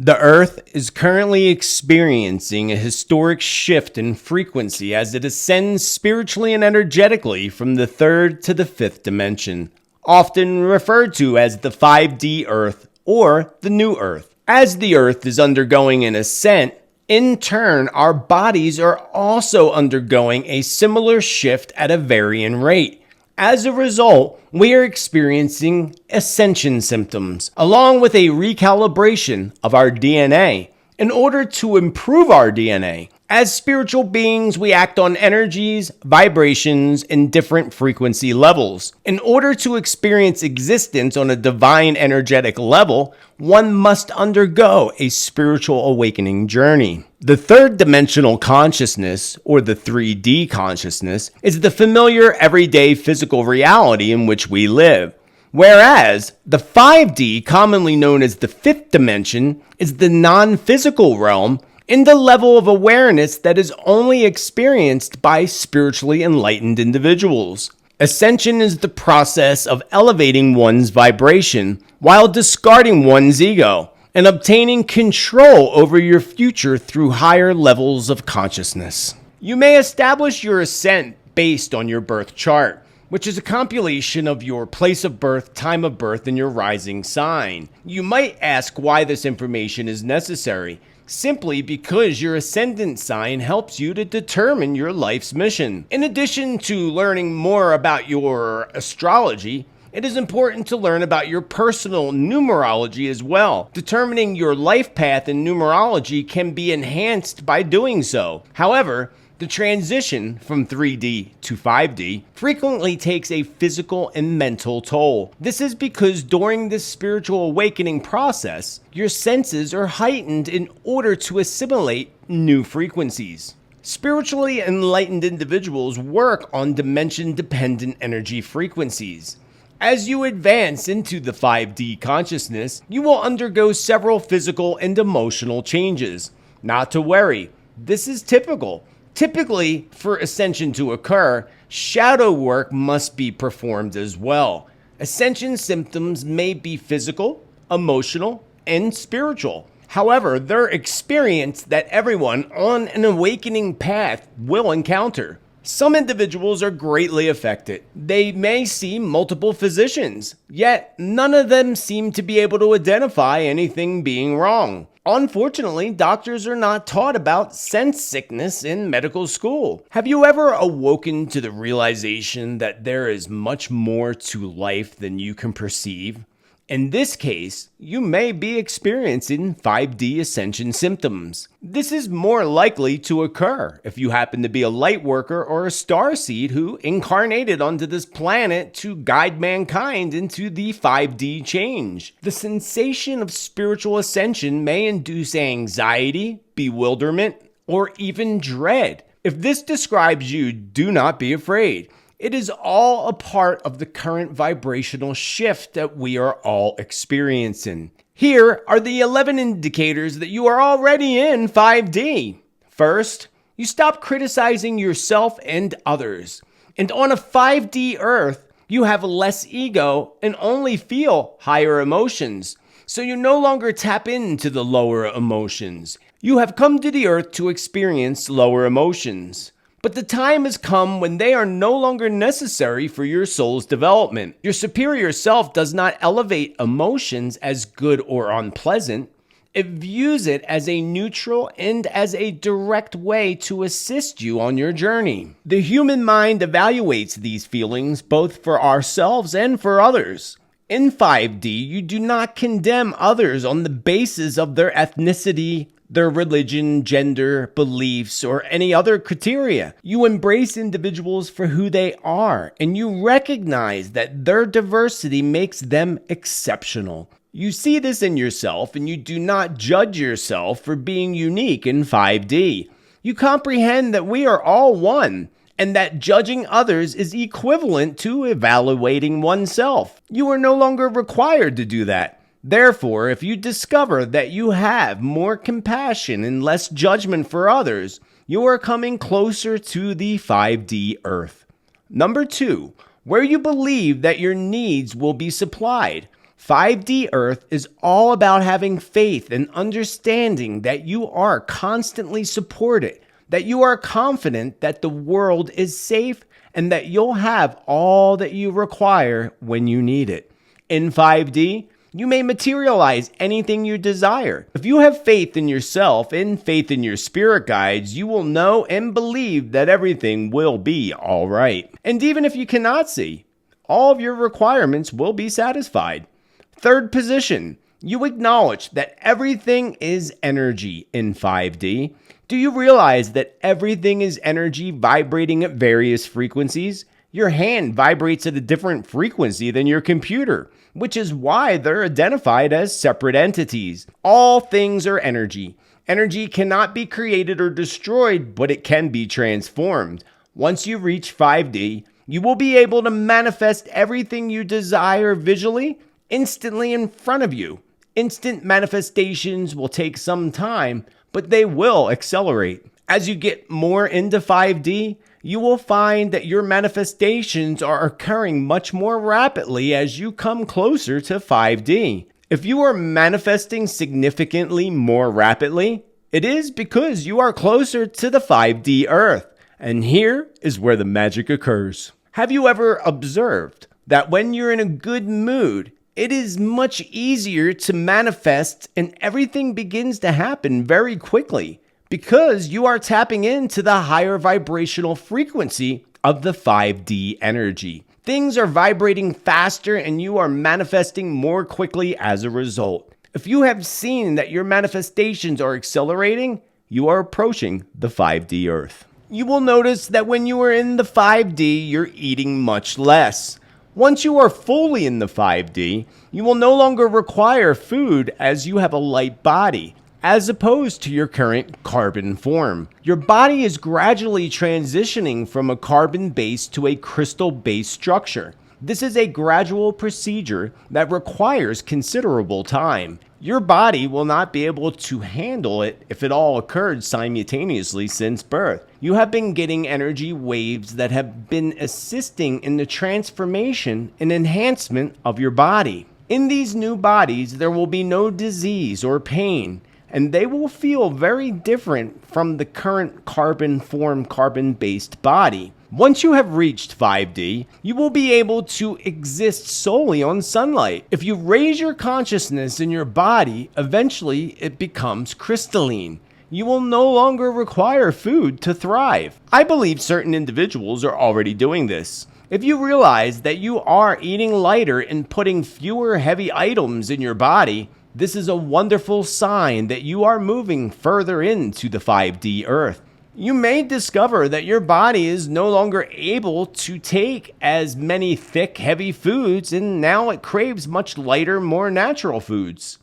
The Earth is currently experiencing a historic shift in frequency as it ascends spiritually and energetically from the third to the fifth dimension, often referred to as the 5D Earth or the New Earth. As the Earth is undergoing an ascent, in turn, our bodies are also undergoing a similar shift at a varying rate. As a result, we are experiencing ascension symptoms, along with a recalibration of our DNA in order to improve our DNA. As spiritual beings, we act on energies, vibrations, and different frequency levels. In order to experience existence on a divine energetic level, one must undergo a spiritual awakening journey. The third dimensional consciousness, or the 3D consciousness, is the familiar everyday physical reality in which we live. Whereas the 5D, commonly known as the fifth dimension, is the non-physical realm in the level of awareness that is only experienced by spiritually enlightened individuals. Ascension is the process of elevating one's vibration while discarding one's ego and obtaining control over your future through higher levels of consciousness. You may establish your ascent based on your birth chart, which is a compilation of your place of birth, time of birth, and your rising sign. You might ask why this information is necessary. Simply because your ascendant sign helps you to determine your life's mission. In addition to learning more about your astrology, it is important to learn about your personal numerology as well. Determining your life path in numerology can be enhanced by doing so. However, the transition from 3D to 5D frequently takes a physical and mental toll. This is because during this spiritual awakening process, your senses are heightened in order to assimilate new frequencies. Spiritually enlightened individuals work on dimension-dependent energy frequencies. As you advance into the 5D consciousness, you will undergo several physical and emotional changes. Not to worry, this is typical. Typically, for ascension to occur, shadow work must be performed as well. Ascension symptoms may be physical, emotional, and spiritual. However, they're experience that everyone on an awakening path will encounter. Some individuals are greatly affected. They may see multiple physicians, yet none of them seem to be able to identify anything being wrong. Unfortunately, doctors are not taught about sense sickness in medical school. Have you ever awoken to the realization that there is much more to life than you can perceive? In this case, you may be experiencing 5D ascension symptoms. This is more likely to occur if you happen to be a light worker or a starseed who incarnated onto this planet to guide mankind into the 5D change. The sensation of spiritual ascension may induce anxiety, bewilderment, or even dread. If this describes you, do not be afraid. It is all a part of the current vibrational shift that we are all experiencing. Here are the 11 indicators that you are already in 5D. First, you stop criticizing yourself and others. And on a 5D Earth, you have less ego and only feel higher emotions. So you no longer tap into the lower emotions. You have come to the Earth to experience lower emotions. But the time has come when they are no longer necessary for your soul's development. Your superior self does not elevate emotions as good or unpleasant. It views it as a neutral and as a direct way to assist you on your journey. The human mind evaluates these feelings both for ourselves and for others. In 5D, you do not condemn others on the basis of their ethnicity, their religion, gender, beliefs, or any other criteria. You embrace individuals for who they are, and you recognize that their diversity makes them exceptional. You see this in yourself, and you do not judge yourself for being unique in 5D. You comprehend that we are all one, and that judging others is equivalent to evaluating oneself. You are no longer required to do that. Therefore, if you discover that you have more compassion and less judgment for others, you are coming closer to the 5D Earth. Number 2, where you believe that your needs will be supplied. 5D Earth is all about having faith and understanding that you are constantly supported, that you are confident that the world is safe, and that you'll have all that you require when you need it. In 5D, you may materialize anything you desire. If you have faith in yourself and faith in your spirit guides, you will know and believe that everything will be all right. And even if you cannot see, all of your requirements will be satisfied. Third position, you acknowledge that everything is energy in 5D. Do you realize that everything is energy vibrating at various frequencies? Your hand vibrates at a different frequency than your computer, which is why they're identified as separate entities. All things are energy. Energy cannot be created or destroyed, but it can be transformed. Once you reach 5D, you will be able to manifest everything you desire visually, instantly in front of you. Instant manifestations will take some time, but they will accelerate. As you get more into 5D, you will find that your manifestations are occurring much more rapidly as you come closer to 5D. If you are manifesting significantly more rapidly, it is because you are closer to the 5D Earth. And here is where the magic occurs. Have you ever observed that when you're in a good mood, it is much easier to manifest and everything begins to happen very quickly because you are tapping into the higher vibrational frequency of the 5D energy. Things are vibrating faster and you are manifesting more quickly as a result. If you have seen that your manifestations are accelerating, you are approaching the 5D Earth. You will notice that when you are in the 5D, you're eating much less. Once you are fully in the 5D, you will no longer require food as you have a light body, as opposed to your current carbon form. Your body is gradually transitioning from a carbon-based to a crystal-based structure. This is a gradual procedure that requires considerable time. Your body will not be able to handle it if it all occurred simultaneously since birth. You have been getting energy waves that have been assisting in the transformation and enhancement of your body. In these new bodies, there will be no disease or pain, and they will feel very different from the current carbon-based body. Once you have reached 5D, you will be able to exist solely on sunlight. If you raise your consciousness in your body, eventually it becomes crystalline. You will no longer require food to thrive. I believe certain individuals are already doing this. If you realize that you are eating lighter and putting fewer heavy items in your body, this is a wonderful sign that you are moving further into the 5D Earth. You may discover that your body is no longer able to take as many thick, heavy foods, and now it craves much lighter, more natural foods.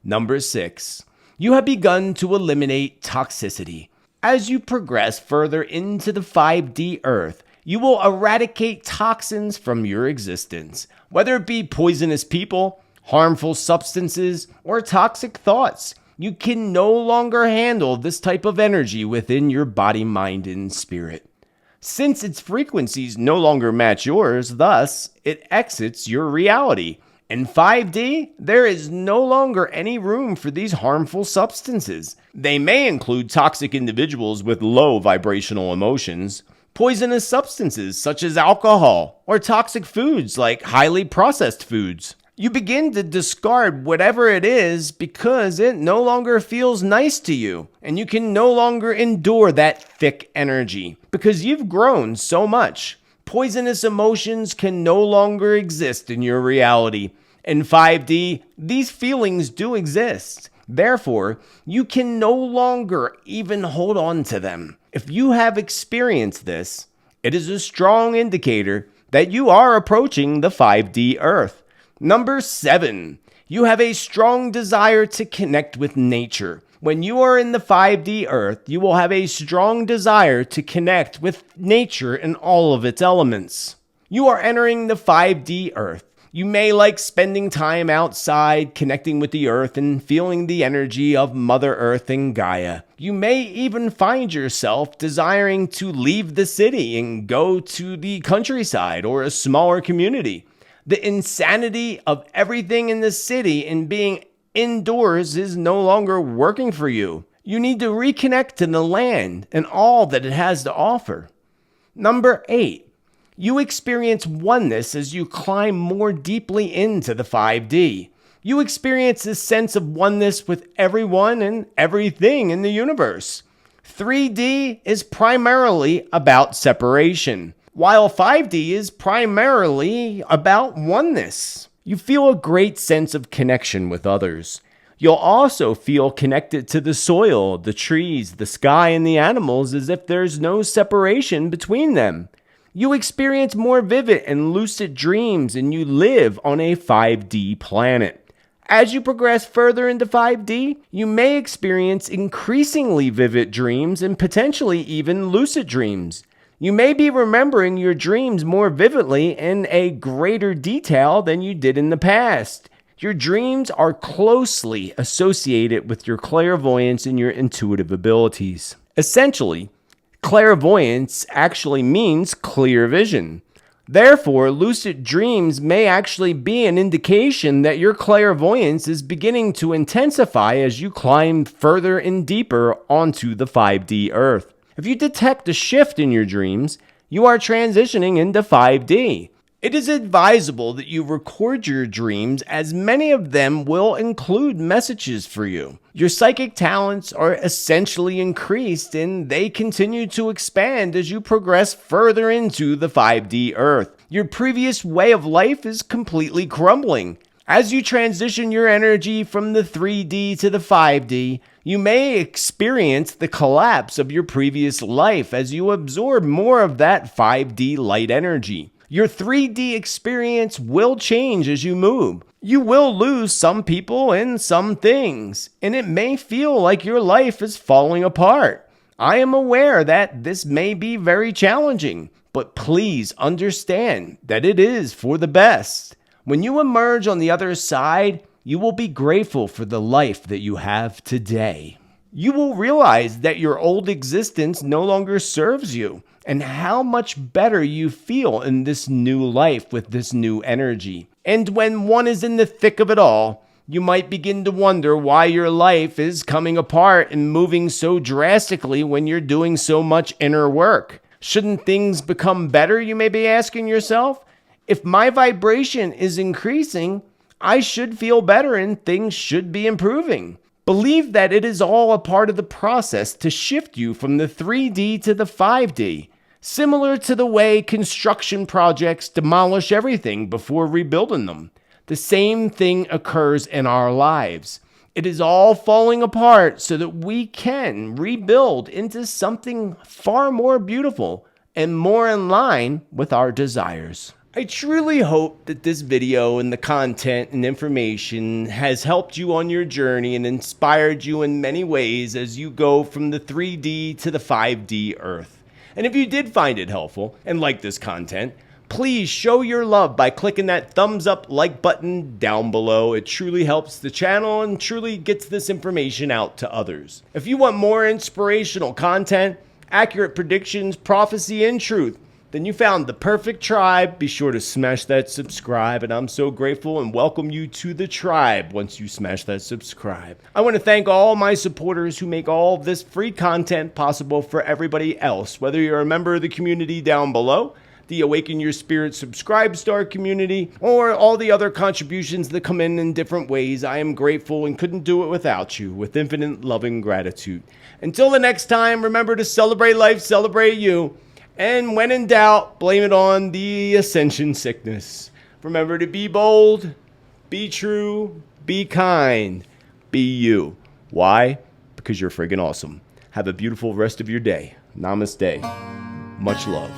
Number 6. You have begun to eliminate toxicity. As you progress further into the 5D Earth, you will eradicate toxins from your existence, whether it be poisonous people, harmful substances, or toxic thoughts. You can no longer handle this type of energy within your body, mind, and spirit. Since its frequencies no longer match yours, thus, it exits your reality. In 5D, there is no longer any room for these harmful substances. They may include toxic individuals with low vibrational emotions, poisonous substances such as alcohol, or toxic foods like highly processed foods. You begin to discard whatever it is because it no longer feels nice to you, and you can no longer endure that thick energy because you've grown so much. Poisonous emotions can no longer exist in your reality. In 5D, these feelings do exist. Therefore, you can no longer even hold on to them. If you have experienced this, it is a strong indicator that you are approaching the 5D Earth. Number 7, you have a strong desire to connect with nature. When you are in the 5D Earth, you will have a strong desire to connect with nature and all of its elements. You are entering the 5D Earth. You may like spending time outside, connecting with the earth and feeling the energy of Mother Earth and Gaia. You may even find yourself desiring to leave the city and go to the countryside or a smaller community. The insanity of everything in the city and being indoors is no longer working for you. You need to reconnect to the land and all that it has to offer. Number 8, you experience oneness as you climb more deeply into the 5D. You experience this sense of oneness with everyone and everything in the universe. 3D is primarily about separation, while 5D is primarily about oneness. You feel a great sense of connection with others. You'll also feel connected to the soil, the trees, the sky, and the animals as if there's no separation between them. You experience more vivid and lucid dreams, and you live on a 5D planet. As you progress further into 5D, you may experience increasingly vivid dreams and potentially even lucid dreams. You may be remembering your dreams more vividly in a greater detail than you did in the past. Your dreams are closely associated with your clairvoyance and your intuitive abilities. Essentially, clairvoyance actually means clear vision. Therefore, lucid dreams may actually be an indication that your clairvoyance is beginning to intensify as you climb further and deeper onto the 5D Earth. If you detect a shift in your dreams, you are transitioning into 5D. It is advisable that you record your dreams, as many of them will include messages for you. Your psychic talents are essentially increased, and they continue to expand as you progress further into the 5D Earth. Your previous way of life is completely crumbling. As you transition your energy from the 3D to the 5D, you may experience the collapse of your previous life as you absorb more of that 5D light energy. Your 3D experience will change as you move. You will lose some people and some things, and it may feel like your life is falling apart. I am aware that this may be very challenging, but please understand that it is for the best. When you emerge on the other side, you will be grateful for the life that you have today. You will realize that your old existence no longer serves you, and how much better you feel in this new life with this new energy. And when one is in the thick of it all, you might begin to wonder why your life is coming apart and moving so drastically when you're doing so much inner work. Shouldn't things become better, you may be asking yourself? If my vibration is increasing, I should feel better and things should be improving. Believe that it is all a part of the process to shift you from the 3D to the 5D. Similar to the way construction projects demolish everything before rebuilding them. The same thing occurs in our lives. It is all falling apart so that we can rebuild into something far more beautiful and more in line with our desires. I truly hope that this video and the content and information has helped you on your journey and inspired you in many ways as you go from the 3D to the 5D Earth. And if you did find it helpful and like this content, please show your love by clicking that thumbs up like button down below. It truly helps the channel and truly gets this information out to others. If you want more inspirational content, accurate predictions, prophecy, and truth, then you found the perfect tribe. Be sure to smash that subscribe, and I'm so grateful and welcome you to the tribe once you smash that subscribe. I want to thank all my supporters who make all of this free content possible for everybody else, whether you're a member of the community down below, the Awaken Your Spirit Subscribe Star community, or all the other contributions that come in different ways. I am grateful and couldn't do it without you, with infinite loving gratitude. Until the next time, remember to celebrate life, celebrate you. And when in doubt, blame it on the Ascension sickness. Remember to be bold, be true, be kind, be you. Why? Because you're friggin' awesome. Have a beautiful rest of your day. Namaste. Much love.